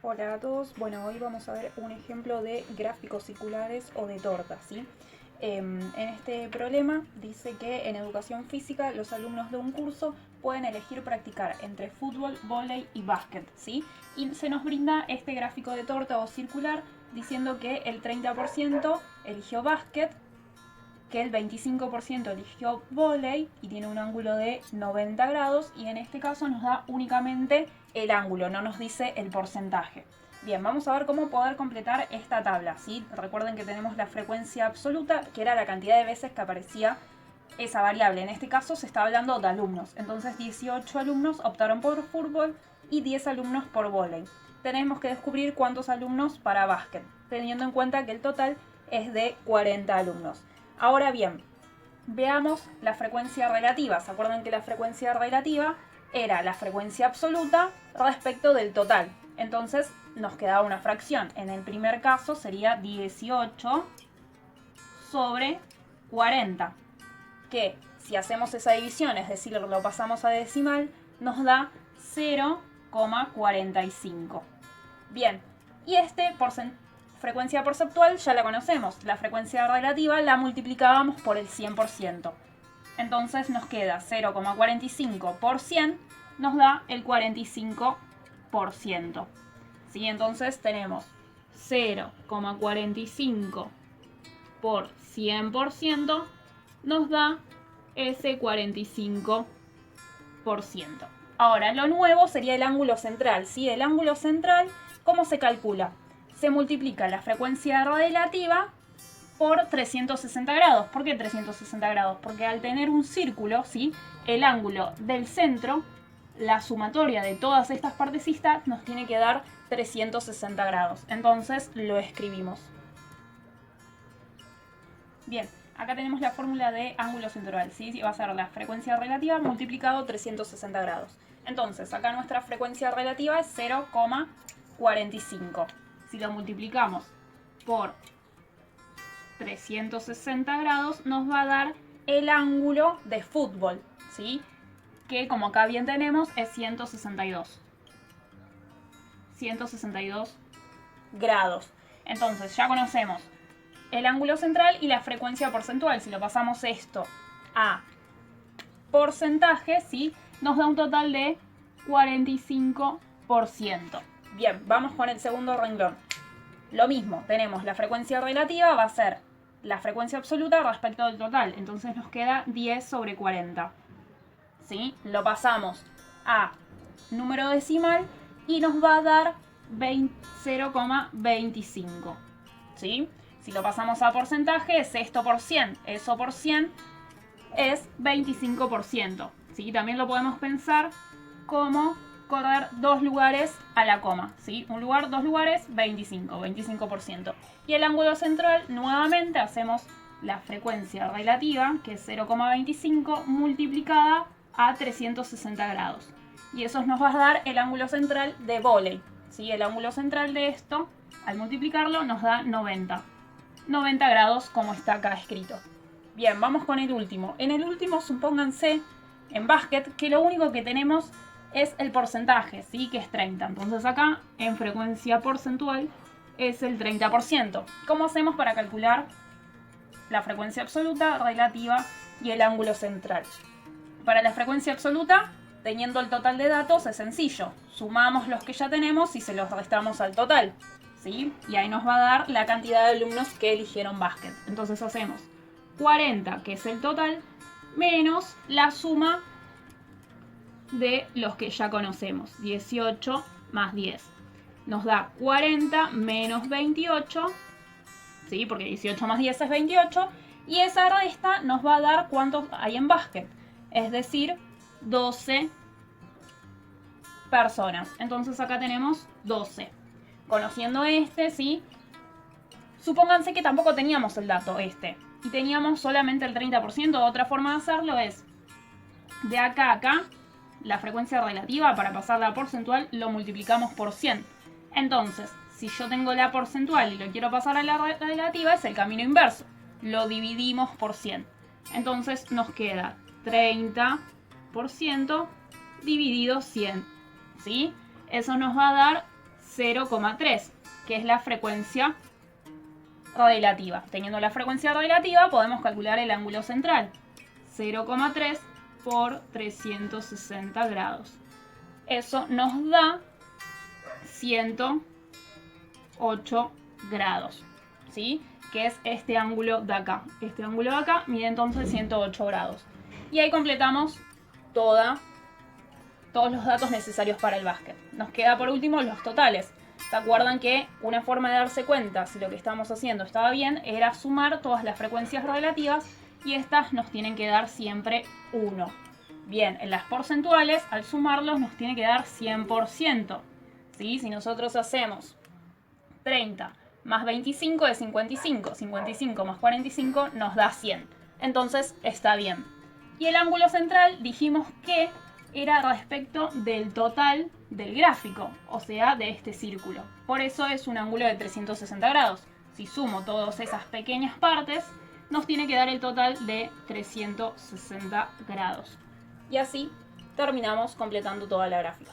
Hola a todos, bueno, hoy vamos a ver un ejemplo de gráficos circulares o de tortas, ¿sí? En este problema dice que en educación física los alumnos de un curso pueden elegir practicar entre fútbol, vóley y básquet, ¿sí? Y se nos brinda este gráfico de torta o circular diciendo que el 30% eligió básquet, que el 25% eligió vóley y tiene un ángulo de 90 grados y en este caso nos da únicamente el ángulo, no nos dice el porcentaje. Bien, vamos a ver cómo poder completar esta tabla, ¿sí? Recuerden que tenemos la frecuencia absoluta, que era la cantidad de veces que aparecía esa variable. En este caso se está hablando de alumnos, entonces 18 alumnos optaron por fútbol y 10 alumnos por vóley. Tenemos que descubrir cuántos alumnos para básquet, teniendo en cuenta que el total es de 40 alumnos. Ahora bien, veamos la frecuencia relativa. ¿Se acuerdan que la frecuencia relativa era la frecuencia absoluta respecto del total? Entonces nos quedaba una fracción. En el primer caso sería 18 sobre 40, que si hacemos esa división, es decir, lo pasamos a decimal, nos da 0,45. Bien, y este frecuencia perceptual ya la conocemos. La frecuencia relativa la multiplicábamos por el 100%. Entonces nos queda 0,45 por 100, nos da el 45%. ¿Sí? Entonces tenemos 0,45 por 100% nos da ese 45%. Ahora, lo nuevo sería el ángulo central, ¿sí? El ángulo central, ¿cómo se calcula? Se multiplica la frecuencia relativa por 360 grados. ¿Por qué 360 grados? Porque al tener un círculo, ¿sí? El ángulo del centro, la sumatoria de todas estas partecitas, nos tiene que dar 360 grados. Entonces lo escribimos. Bien, acá tenemos la fórmula de ángulo central, ¿sí? Va a ser la frecuencia relativa multiplicado 360 grados. Entonces, acá nuestra frecuencia relativa es 0,45. Si lo multiplicamos por 360 grados, nos va a dar el ángulo de fútbol, ¿sí? Que como acá bien tenemos es 162. 162 grados. Entonces, ya conocemos el ángulo central y la frecuencia porcentual. Si lo pasamos esto a porcentaje, ¿sí? Nos da un total de 45%. Bien, vamos con el segundo renglón. Lo mismo, tenemos la frecuencia relativa, va a ser la frecuencia absoluta respecto del total. Entonces nos queda 10 sobre 40. ¿Sí? Lo pasamos a número decimal y nos va a dar 0,25. ¿Sí? Si lo pasamos a porcentaje, es esto por 100. Eso por 100 es 25%. ¿Sí? También lo podemos pensar como correr 2 lugares a la coma. ¿Sí? Un lugar, 2 lugares, 25%. Y el ángulo central, nuevamente hacemos la frecuencia relativa, que es 0,25, multiplicada a 360 grados. Y eso nos va a dar el ángulo central de vóley. ¿Sí? El ángulo central de esto, al multiplicarlo, nos da 90 grados, como está acá escrito. Bien, vamos con el último. En el último, supónganse, en básquet, que lo único que tenemos es el porcentaje, ¿sí? Que es 30. Entonces acá, en frecuencia porcentual, es el 30%. ¿Cómo hacemos para calcular la frecuencia absoluta, relativa y el ángulo central? Para la frecuencia absoluta, teniendo el total de datos, es sencillo. Sumamos los que ya tenemos y se los restamos al total, ¿sí? Y ahí nos va a dar la cantidad de alumnos que eligieron básquet. Entonces hacemos 40, que es el total, menos la suma de los que ya conocemos. 18 más 10. Nos da 40 menos 28, ¿sí? Porque 18 más 10 es 28. Y esa resta nos va a dar cuántos hay en básquet. Es decir, 12 personas. Entonces acá tenemos 12. Conociendo este, ¿sí? Supónganse que tampoco teníamos el dato este. Y teníamos solamente el 30%. Otra forma de hacerlo es, de acá a acá, la frecuencia relativa, para pasarla a porcentual, lo multiplicamos por 100. Entonces, si yo tengo la porcentual y lo quiero pasar a la relativa, es el camino inverso. Lo dividimos por 100. Entonces nos queda 30% dividido 100. ¿Sí? Eso nos va a dar 0,3, que es la frecuencia relativa. Teniendo la frecuencia relativa podemos calcular el ángulo central. 0,3 por 360 grados. Eso nos da 108 grados, ¿sí? Que es este ángulo de acá. Este ángulo de acá mide entonces 108 grados. Y ahí completamos todos los datos necesarios para el básquet. Nos queda por último los totales. ¿Se acuerdan que una forma de darse cuenta si lo que estamos haciendo estaba bien era sumar todas las frecuencias relativas y estas nos tienen que dar siempre 1? Bien, en las porcentuales, al sumarlos nos tiene que dar 100%. ¿Sí? Si nosotros hacemos 30 más 25 es 55, 55 más 45 nos da 100. Entonces está bien. Y el ángulo central dijimos que era respecto del total del gráfico, o sea, de este círculo. Por eso es un ángulo de 360 grados. Si sumo todas esas pequeñas partes, nos tiene que dar el total de 360 grados. Y así terminamos completando toda la gráfica.